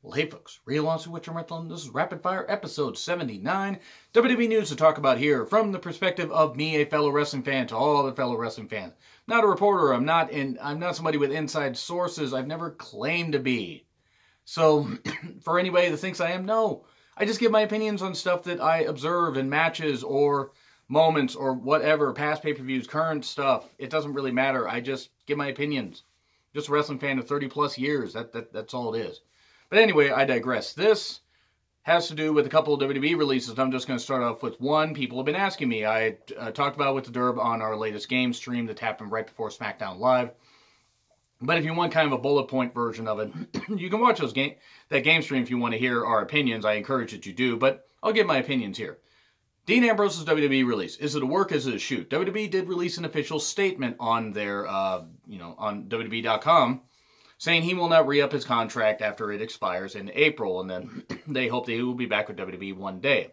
Well, hey folks, real honestly, what you're wrestling. This is Rapid Fire episode 79. WWE news to talk about here from the perspective of me, a fellow wrestling fan, to all other fellow wrestling fans. Not a reporter. I'm not somebody with inside sources. I've never claimed to be. So, for anybody that thinks I am, no. I just give my opinions on stuff that I observe in matches or moments or whatever, past pay-per-views, current stuff. It doesn't really matter. I just give my opinions. Just a wrestling fan of 30 plus years. That's all it is. But anyway, I digress. This has to do with a couple of WWE releases. I'm just going to start off with one. People have been asking me. I talked about it with the Derb on our latest game stream that happened right before SmackDown Live. But if you want kind of a bullet point version of it, you can watch that game stream if you want to hear our opinions. I encourage that you do, but I'll give my opinions here. Dean Ambrose's WWE release. Is it a work? Is it a shoot? WWE did release an official statement on their, on WWE.com, saying he will not re-up his contract after it expires in April, and then they hope that he will be back with WWE one day.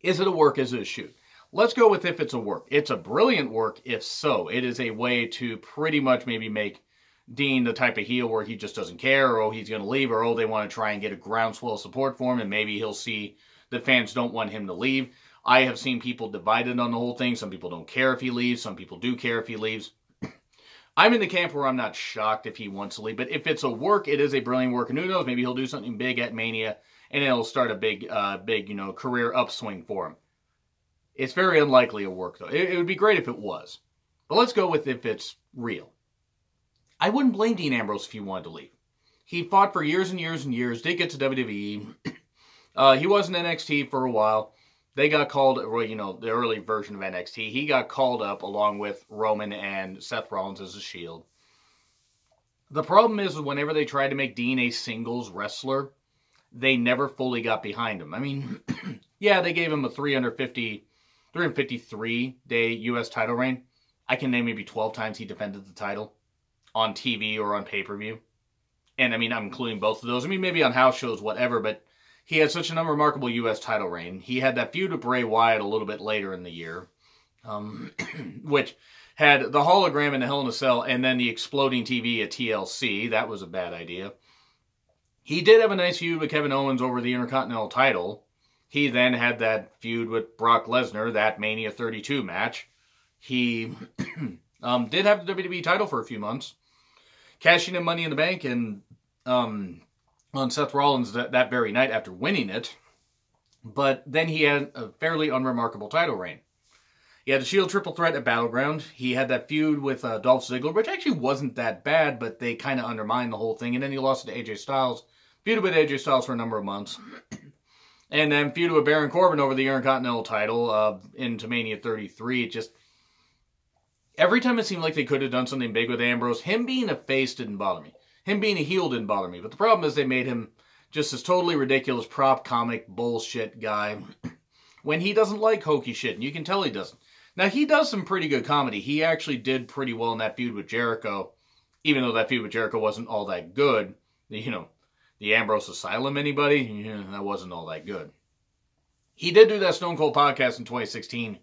Is it a work? Is it a shoot? Let's go with if it's a work. It's a brilliant work if so. It is a way to pretty much maybe make Dean the type of heel where he just doesn't care, or he's going to leave, or they want to try and get a groundswell of support for him, and maybe he'll see the fans don't want him to leave. I have seen people divided on the whole thing. Some people don't care if he leaves. Some people do care if he leaves. I'm in the camp where I'm not shocked if he wants to leave, but if it's a work, it is a brilliant work, and who knows, maybe he'll do something big at Mania, and it'll start a big, career upswing for him. It's very unlikely a work, though. It would be great if it was. But let's go with if it's real. I wouldn't blame Dean Ambrose if he wanted to leave. He fought for years and years and years, did get to WWE. He was in NXT for a while. They got called, the early version of NXT. He got called up along with Roman and Seth Rollins as a Shield. The problem is whenever they tried to make Dean a singles wrestler, they never fully got behind him. I mean, yeah, they gave him a 353-day U.S. title reign. I can name maybe 12 times he defended the title on TV or on pay-per-view. And, I mean, I'm including both of those. I mean, maybe on house shows, whatever, but he had such an unremarkable U.S. title reign. He had that feud with Bray Wyatt a little bit later in the year, which had the hologram in the Hell in a Cell and then the exploding TV at TLC. That was a bad idea. He did have a nice feud with Kevin Owens over the Intercontinental title. He then had that feud with Brock Lesnar, that Mania 32 match. He did have the WWE title for a few months, cashing in Money in the Bank and on Seth Rollins that very night after winning it. But then he had a fairly unremarkable title reign. He had a Shield triple threat at Battleground. He had that feud with Dolph Ziggler, which actually wasn't that bad, but they kind of undermined the whole thing. And then he lost it to AJ Styles. Feuded with AJ Styles for a number of months. And then feuded with Baron Corbin over the Intercontinental title into Mania 33. It just, every time it seemed like they could have done something big with Ambrose, him being a face didn't bother me. Him being a heel didn't bother me. But the problem is they made him just this totally ridiculous prop comic bullshit guy when he doesn't like hokey shit. And you can tell he doesn't. Now, he does some pretty good comedy. He actually did pretty well in that feud with Jericho. Even though that feud with Jericho wasn't all that good. The Ambrose Asylum, anybody? Yeah, that wasn't all that good. He did do that Stone Cold podcast in 2016,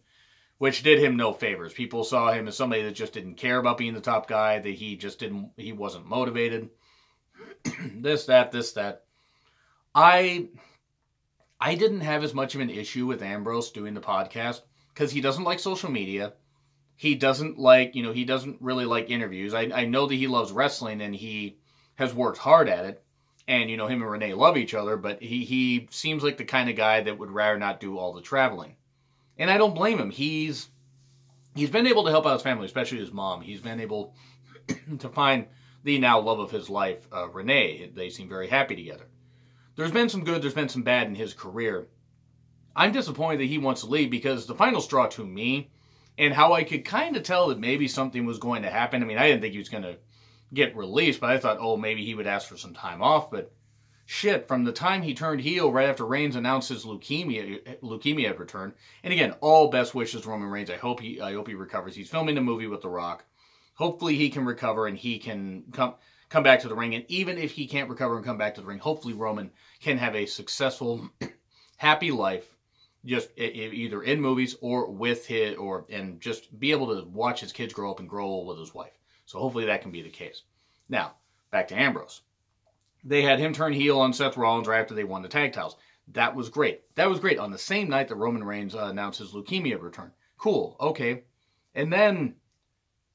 which did him no favors. People saw him as somebody that just didn't care about being the top guy, that he wasn't motivated. This, that. I didn't have as much of an issue with Ambrose doing the podcast, because he doesn't like social media. He doesn't like, he doesn't really like interviews. I know that he loves wrestling, and he has worked hard at it. And, him and Renee love each other, but he seems like the kind of guy that would rather not do all the traveling. And I don't blame him. He's been able to help out his family, especially his mom. He's been able to find the now love of his life, Renee. They seem very happy together. There's been some good, there's been some bad in his career. I'm disappointed that he wants to leave because the final straw to me, and how I could kind of tell that maybe something was going to happen. I mean, I didn't think he was going to get released, but I thought, oh, maybe he would ask for some time off. But shit, from the time he turned heel right after Reigns announced his leukemia had returned, and again, all best wishes to Roman Reigns. I hope he recovers. He's filming a movie with The Rock. Hopefully he can recover and he can come back to the ring. And even if he can't recover and come back to the ring, hopefully Roman can have a successful, happy life, just either in movies or with and just be able to watch his kids grow up and grow old with his wife. So hopefully that can be the case. Now, back to Ambrose. They had him turn heel on Seth Rollins right after they won the tag titles. That was great. That was great on the same night that Roman Reigns announced his leukemia return. Cool, okay. And then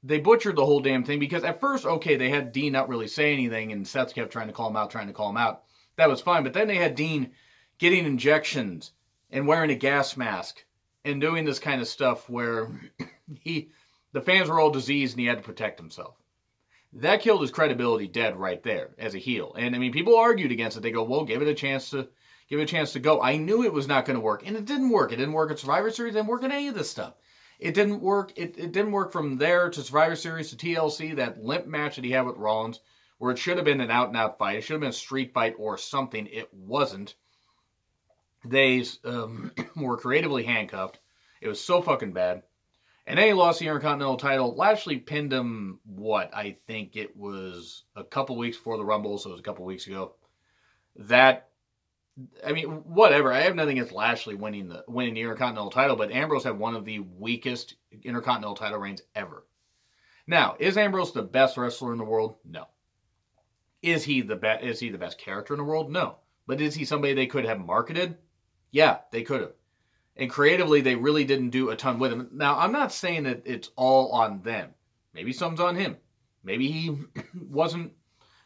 they butchered the whole damn thing because at first, okay, they had Dean not really say anything and Seth kept trying to call him out. That was fine. But then they had Dean getting injections and wearing a gas mask and doing this kind of stuff where the fans were all diseased and he had to protect himself. That killed his credibility dead right there as a heel. And I mean, people argued against it. They go, well, give it a chance to go. I knew it was not going to work, and it didn't work. It didn't work at Survivor Series. It didn't work in any of this stuff. It didn't work. It didn't work from there to Survivor Series to TLC, that limp match that he had with Rollins, where it should have been an out-and-out fight. It should have been a street fight or something. It wasn't. They were creatively handcuffed. It was so fucking bad. And then he lost the Intercontinental title. Lashley pinned him, I think it was a couple weeks before the Rumble, so it was a couple weeks ago. Whatever. I have nothing against Lashley winning the Intercontinental title, but Ambrose had one of the weakest Intercontinental title reigns ever. Now, is Ambrose the best wrestler in the world? No. Is he the best character in the world? No. But is he somebody they could have marketed? Yeah, they could have. And creatively, they really didn't do a ton with him. Now, I'm not saying that it's all on them. Maybe some's on him. Maybe he wasn't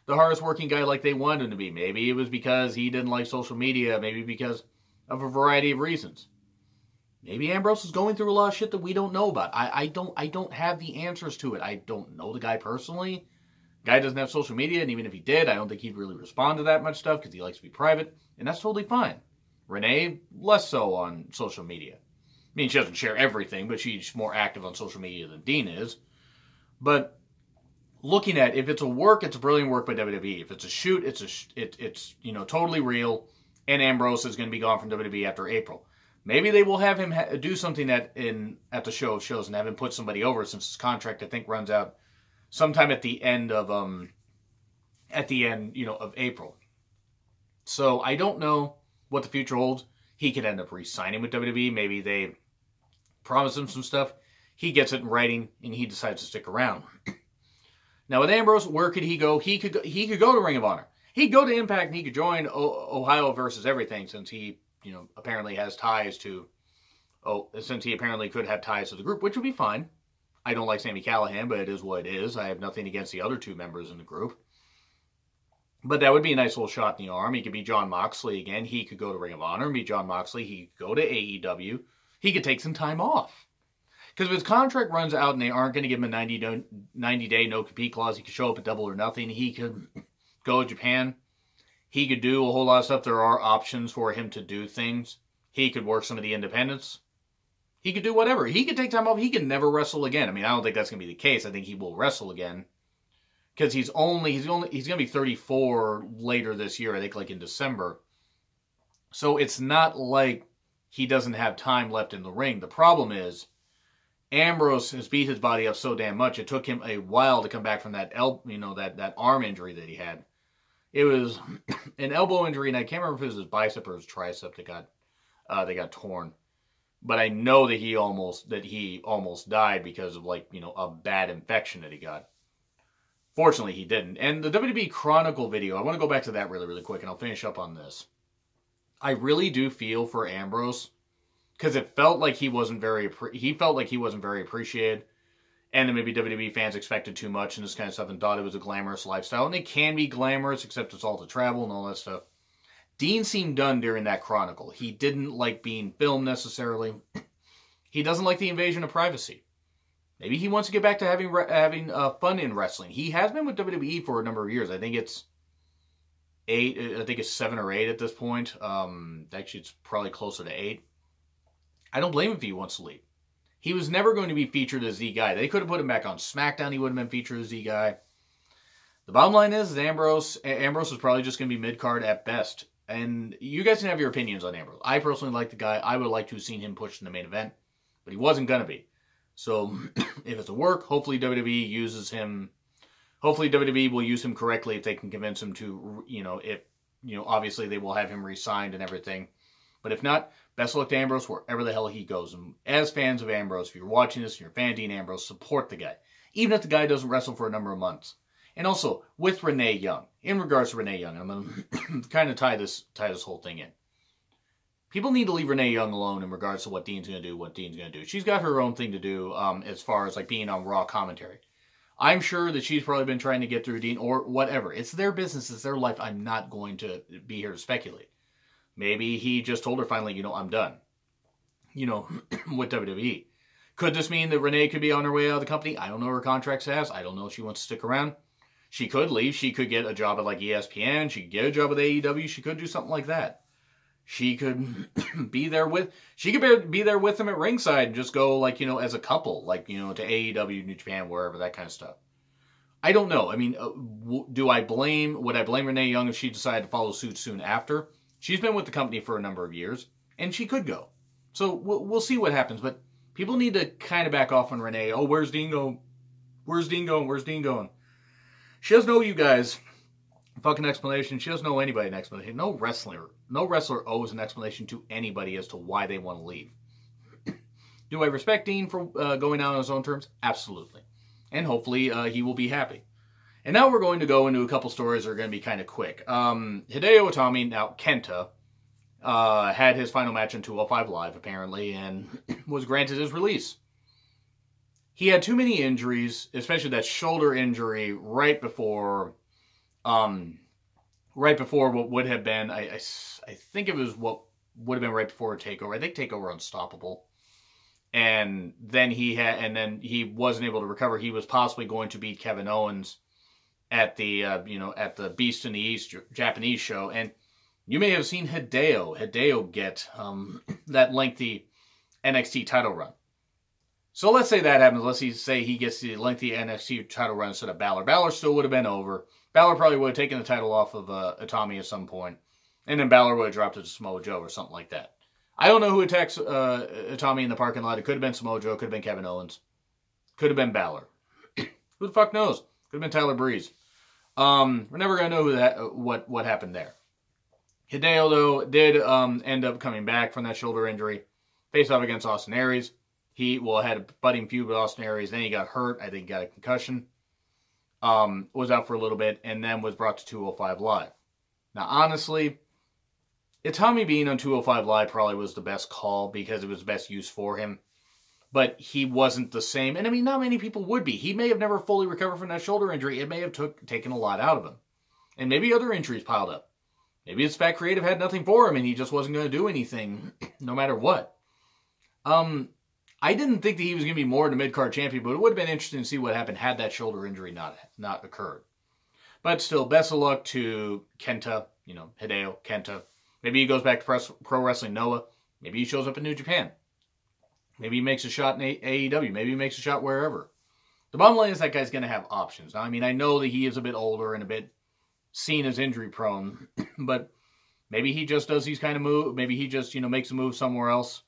the hardest working guy like they wanted him to be. Maybe it was because he didn't like social media. Maybe because of a variety of reasons. Maybe Ambrose is going through a lot of shit that we don't know about. I don't have the answers to it. I don't know the guy personally. The guy doesn't have social media, and even if he did, I don't think he'd really respond to that much stuff because he likes to be private, and that's totally fine. Renee, less so on social media. I mean, she doesn't share everything, but she's more active on social media than Dean is. But looking at, if it's a work, it's a brilliant work by WWE. If it's a shoot, it's totally real, and Ambrose is going to be gone from WWE after April. Maybe they will have him do something at the show of shows and have him put somebody over, since his contract, I think, runs out sometime at the end of April. So I don't know what the future holds. He could end up re-signing with WWE. Maybe they promise him some stuff. He gets it in writing, and he decides to stick around. Now, with Ambrose, where could he go? He could go to Ring of Honor. He'd go to Impact, and he could join Ohio versus everything, since he, apparently has ties to, since he apparently could have ties to the group, which would be fine. I don't like Sami Callihan, but it is what it is. I have nothing against the other two members in the group. But that would be a nice little shot in the arm. He could be Jon Moxley again. He could go to Ring of Honor and be Jon Moxley. He could go to AEW. He could take some time off. Because if his contract runs out and they aren't going to give him a 90-day no-compete clause, he could show up at Double or Nothing. He could go to Japan. He could do a whole lot of stuff. There are options for him to do things. He could work some of the independents. He could do whatever. He could take time off. He could never wrestle again. I mean, I don't think that's going to be the case. I think he will wrestle again. Because he's going to be 34 later this year, I think, like in December. So it's not like he doesn't have time left in the ring. The problem is, Ambrose has beat his body up so damn much, it took him a while to come back from that that arm injury that he had. It was an elbow injury, and I can't remember if it was his bicep or his tricep that got torn. But I know that he almost died because of a bad infection that he got. Fortunately, he didn't. And the WWE Chronicle video, I want to go back to that really, really quick, and I'll finish up on this. I really do feel for Ambrose, because it felt like he wasn't very appreciated, and then maybe WWE fans expected too much and this kind of stuff and thought it was a glamorous lifestyle. And it can be glamorous, except it's all to travel and all that stuff. Dean seemed done during that Chronicle. He didn't like being filmed necessarily. He doesn't like the invasion of privacy. Maybe he wants to get back to having fun in wrestling. He has been with WWE for a number of years. I think it's 8. I think it's 7 or 8 at this point. Actually, it's probably closer to 8. I don't blame him if he wants to leave. He was never going to be featured as the guy. They could have put him back on SmackDown. He would have been featured as the guy. The bottom line is Ambrose is probably just going to be mid-card at best. And you guys can have your opinions on Ambrose. I personally like the guy. I would like to have seen him pushed in the main event. But he wasn't going to be. So, if it's a work, hopefully WWE uses him. Hopefully WWE will use him correctly if they can convince him to, obviously they will have him re-signed and everything. But if not, best of luck to Ambrose wherever the hell he goes. And as fans of Ambrose, if you're watching this and you're a fan of Dean Ambrose, support the guy. Even if the guy doesn't wrestle for a number of months. And also, with Renee Young, in regards to Renee Young, I'm going to kind of tie this whole thing in. People need to leave Renee Young alone in regards to what Dean's going to do, She's got her own thing to do as far as like being on Raw commentary. I'm sure that she's probably been trying to get through Dean or whatever. It's their business. It's their life. I'm not going to be here to speculate. Maybe he just told her finally, I'm done. With WWE. Could this mean that Renee could be on her way out of the company? I don't know her contract says. I don't know if she wants to stick around. She could leave. She could get a job at like ESPN. She could get a job with AEW. She could do something like that. She could be there with him at ringside and just go like, as a couple, like, to AEW, New Japan, wherever, that kind of stuff. I don't know. I mean, would I blame Renee Young if she decided to follow suit soon after? She's been with the company for a number of years, and she could go. So we'll see what happens, but people need to kind of back off on Renee. Oh, where's Dean going? Where's Dean going? Where's Dean going? She doesn't know you guys. Fucking explanation. She doesn't know anybody an explanation. No wrestler owes an explanation to anybody as to why they want to leave. Do I respect Dean for going out on his own terms? Absolutely. And hopefully he will be happy. And now we're going to go into a couple stories that are going to be kind of quick. Hideo Itami, now Kenta, had his final match in 205 Live, apparently, and was granted his release. He had too many injuries, especially that shoulder injury right before what would have been, I think it was what would have been right before TakeOver. I think TakeOver Unstoppable. And then he wasn't able to recover. He was possibly going to beat Kevin Owens at the at the Beast in the East Japanese show, and you may have seen Hideo get that lengthy NXT title run. So let's say that happens. Let's say he gets the lengthy NXT title run instead of Balor. Balor still would have been over. Balor probably would have taken the title off of Itami at some point, and then Balor would have dropped it to Samoa Joe or something like that. I don't know who attacks Itami in the parking lot. It could have been Samoa Joe. Could have been Kevin Owens. Could have been Balor. Who the fuck knows? Could have been Tyler Breeze. We're never going to know what happened there. Hideo, though, did end up coming back from that shoulder injury. Faced off against Austin Aries. He had a budding feud with Austin Aries. Then he got hurt. I think he got a concussion. Was out for a little bit. And then was brought to 205 Live. Now, honestly, Itami being on 205 Live probably was the best call because it was the best use for him. But he wasn't the same. And I mean, not many people would be. He may have never fully recovered from that shoulder injury. It may have taken a lot out of him. And maybe other injuries piled up. Maybe his fat creative had nothing for him and he just wasn't going to do anything no matter what. I didn't think that he was going to be more than a mid-card champion, but it would have been interesting to see what happened had that shoulder injury not occurred. But still, best of luck to Kenta, Hideo, Kenta. Maybe he goes back to Pro Wrestling Noah. Maybe he shows up in New Japan. Maybe he makes a shot in AEW. Maybe he makes a shot wherever. The bottom line is that guy's going to have options. Now, I mean, I know that he is a bit older and a bit seen as injury prone, but maybe he just does these kind of moves. Maybe he just, makes a move somewhere else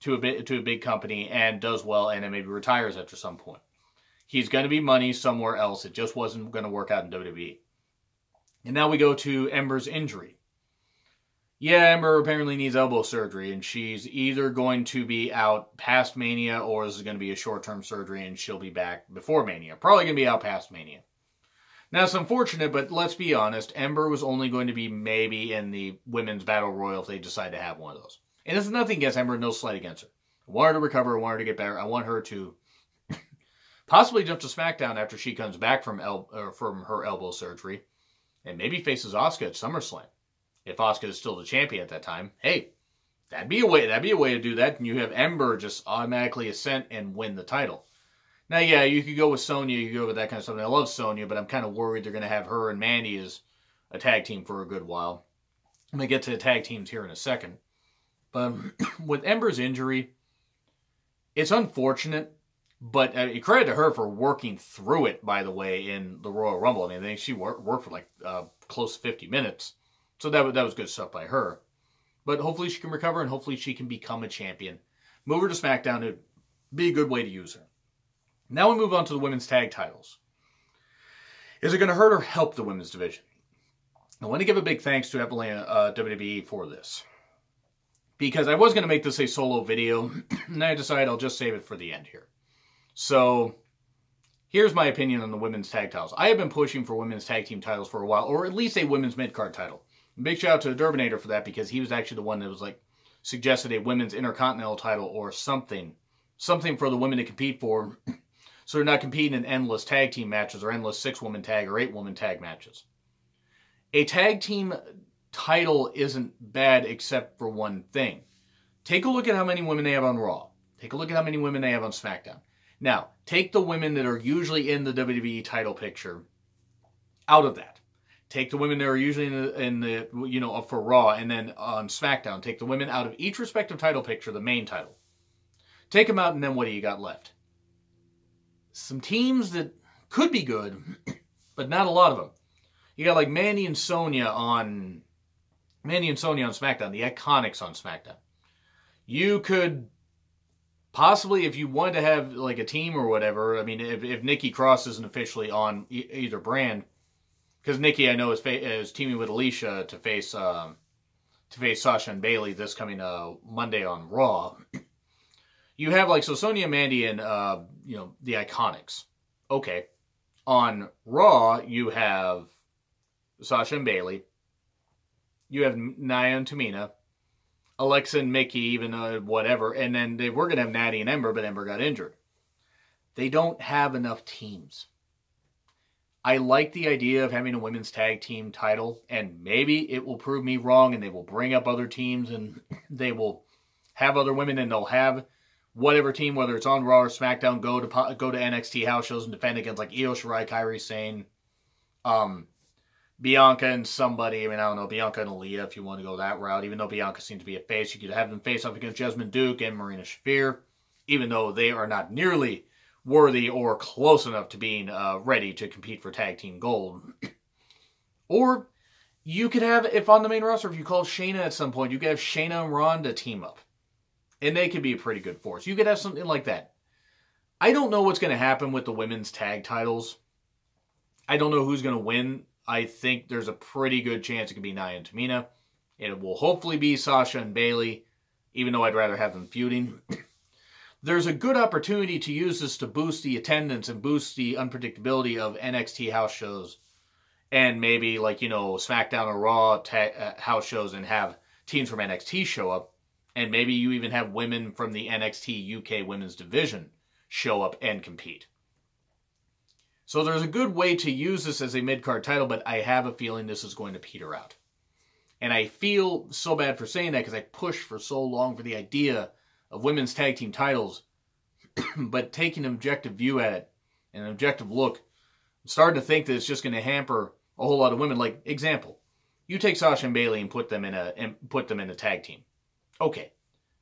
to a big company and does well and then maybe retires after some point. He's going to be money somewhere else. It just wasn't going to work out in WWE. And now we go to Ember's injury. Yeah, Ember apparently needs elbow surgery, and she's either going to be out past Mania or this is going to be a short-term surgery and she'll be back before Mania. Probably going to be out past Mania. Now, it's unfortunate, but let's be honest, Ember was only going to be maybe in the Women's Battle Royal if they decide to have one of those. And it's nothing against Ember, no slight against her. I want her to recover, I want her to get better, I want her to possibly jump to SmackDown after she comes back from her elbow surgery and maybe faces Asuka at SummerSlam. If Asuka is still the champion at that time, hey, that'd be a way to do that, and you have Ember just automatically ascend and win the title. Now, yeah, you could go with Sonya, you could go with that kind of stuff. And I love Sonya, but I'm kind of worried they're going to have her and Mandy as a tag team for a good while. I'm going to get to the tag teams here in a second. But with Ember's injury, it's unfortunate, but credit to her for working through it, by the way, in the Royal Rumble. I mean, I think she worked for like close to 50 minutes. So that was good stuff by her. But hopefully she can recover and hopefully she can become a champion. Move her to SmackDown. It would be a good way to use her. Now we move on to the women's tag titles. Is it going to hurt or help the women's division? I want to give a big thanks to Evelina WWE for this. Because I was going to make this a solo video, and I decided I'll just save it for the end here. So, Here's my opinion on the women's tag titles. I have been pushing for women's tag team titles for a while, or at least a women's mid-card title. Big shout out to the Derbinator for that, because he was actually the one that was like, suggested a women's intercontinental title or something for the women to compete for, so they're not competing in endless tag team matches or endless 6-woman tag or 8-woman tag matches. A tag team title isn't bad except for one thing. Take a look at how many women they have on Raw. Take a look at how many women they have on SmackDown. Now, take the women that are usually in the WWE title picture out of that. Take the women that are usually in the you know, for Raw, and then on SmackDown, take the women out of each respective title picture, the main title. Take them out, and then what do you got left? Some teams that could be good, but not a lot of them. You got like Mandy and Sonya on SmackDown, the Iconics on SmackDown. You could possibly, if you wanted to have like a team or whatever, I mean, if Nikki Cross isn't officially on either brand, because Nikki, I know, is teaming with Alicia to face Sasha and Bayley this coming Monday on Raw. You have like, so Sonya and Mandy and you know, the Iconics. Okay, on Raw you have Sasha and Bayley. You have Nia and Tamina, Alexa and Mickey, even whatever, and then they were going to have Natty and Ember, but Ember got injured. They don't have enough teams. I like the idea of having a women's tag team title, and maybe it will prove me wrong, and they will bring up other teams, and they will have other women, and they'll have whatever team, whether it's on Raw or SmackDown, go to NXT house shows and defend against like Io Shirai, Kairi Sane, Bianca and somebody. I mean, I don't know, Bianca and Aaliyah, if you want to go that route. Even though Bianca seems to be a face, you could have them face off against Jessamine Duke and Marina Shafir, even though they are not nearly worthy or close enough to being ready to compete for tag team gold. Or you could have, if on the main roster, if you call Shayna at some point, you could have Shayna and Ronda team up. And they could be a pretty good force. You could have something like that. I don't know what's going to happen with the women's tag titles. I don't know who's going to win. I think there's a pretty good chance it could be Nia and Tamina. It will hopefully be Sasha and Bayley, even though I'd rather have them feuding. There's a good opportunity to use this to boost the attendance and boost the unpredictability of NXT house shows. And maybe, like, you know, SmackDown or Raw house shows, and have teams from NXT show up. And maybe you even have women from the NXT UK women's division show up and compete. So there's a good way to use this as a mid-card title, but I have a feeling this is going to peter out. And I feel so bad for saying that, because I pushed for so long for the idea of women's tag team titles. But taking an objective view at it, and an objective look, I'm starting to think that it's just going to hamper a whole lot of women. Like, example, you take Sasha and Bayley and put them in a tag team. Okay,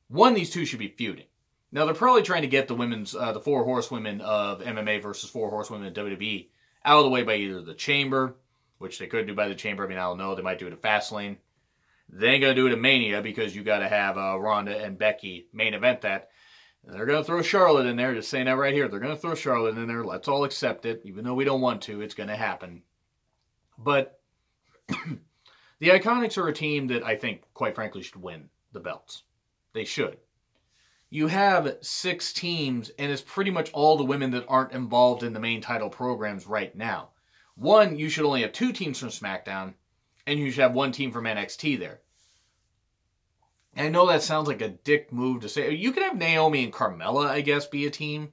one, these two should be feuding. Now, they're probably trying to get the women's, the 4 horsewomen of MMA versus 4 horsewomen of WWE out of the way by either the Chamber, which they could do by the Chamber. I mean, I don't know. They might do it at Fastlane. They ain't going to do it at Mania, because you got to have Ronda and Becky main event that. And they're going to throw Charlotte in there. Just saying that right here. They're going to throw Charlotte in there. Let's all accept it. Even though we don't want to, it's going to happen. But the Iconics are a team that I think, quite frankly, should win the belts. They should. You have 6 teams, and it's pretty much all the women that aren't involved in the main title programs right now. One, you should only have 2 teams from SmackDown, and you should have 1 team from NXT there. And I know that sounds like a dick move to say. You could have Naomi and Carmella, I guess, be a team.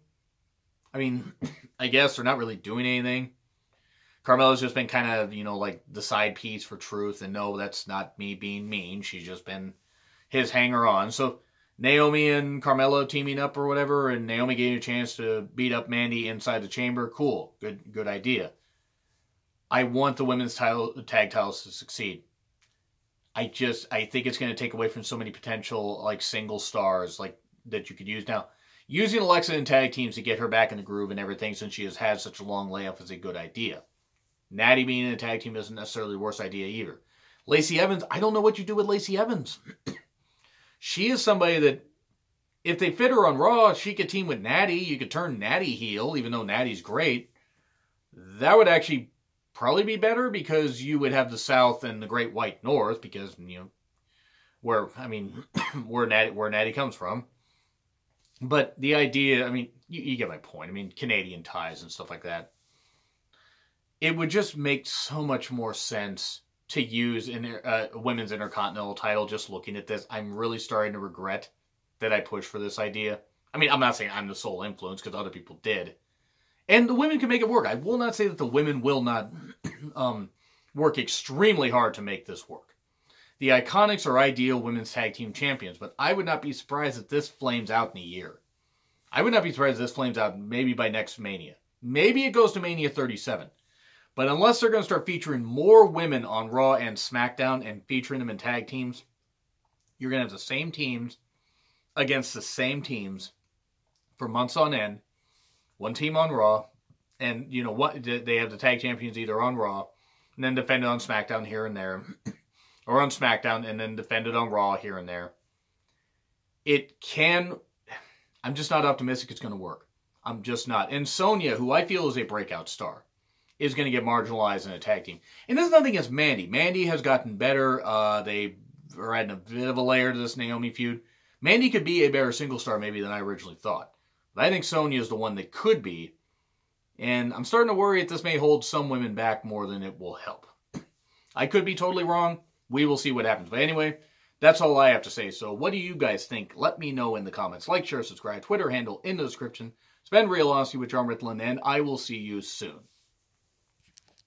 I mean, I guess they're not really doing anything. Carmella's just been kind of, you know, like the side piece for Truth. And no, that's not me being mean. She's just been his hanger-on. So Naomi and Carmella teaming up or whatever, and Naomi getting a chance to beat up Mandy inside the Chamber. Cool. Good idea. I want the women's tag titles to succeed. I think it's going to take away from so many potential, like, single stars, like, that you could use. Now, using Alexa in tag teams to get her back in the groove and everything, since she has had such a long layoff, is a good idea. Natty being in a tag team isn't necessarily the worst idea either. Lacey Evans, I don't know what you do with Lacey Evans. She is somebody that, if they fit her on Raw, she could team with Natty. You could turn Natty heel, even though Natty's great. That would actually probably be better, because you would have the South and the Great White North, because, you know, where Natty comes from. But the idea, I mean, you get my point. I mean, Canadian ties and stuff like that. It would just make so much more sense to use a women's intercontinental title. Just looking at this, I'm really starting to regret that I pushed for this idea. I mean, I'm not saying I'm the sole influence, because other people did. And the women can make it work. I will not say that the women will not work extremely hard to make this work. The Iconics are ideal women's tag team champions, but I would not be surprised if this flames out in a year. I would not be surprised if this flames out maybe by next Mania. Maybe it goes to Mania 37. But unless they're going to start featuring more women on Raw and SmackDown and featuring them in tag teams, you're going to have the same teams against the same teams for months on end. One team on Raw, and you know what? They have the tag champions either on Raw and then defended on SmackDown here and there, or on SmackDown and then defended on Raw here and there. It can. I'm just not optimistic it's going to work. I'm just not. And Sonya, who I feel is a breakout star, is going to get marginalized in a tag team. And there's nothing against Mandy. Mandy has gotten better. They are adding a bit of a layer to this Naomi feud. Mandy could be a better single star maybe than I originally thought. But I think Sonya is the one that could be. And I'm starting to worry that this may hold some women back more than it will help. I could be totally wrong. We will see what happens. But anyway, that's all I have to say. So what do you guys think? Let me know in the comments. Like, share, subscribe. Twitter handle in the description. Spend real honesty with John Ritlin, and I will see you soon.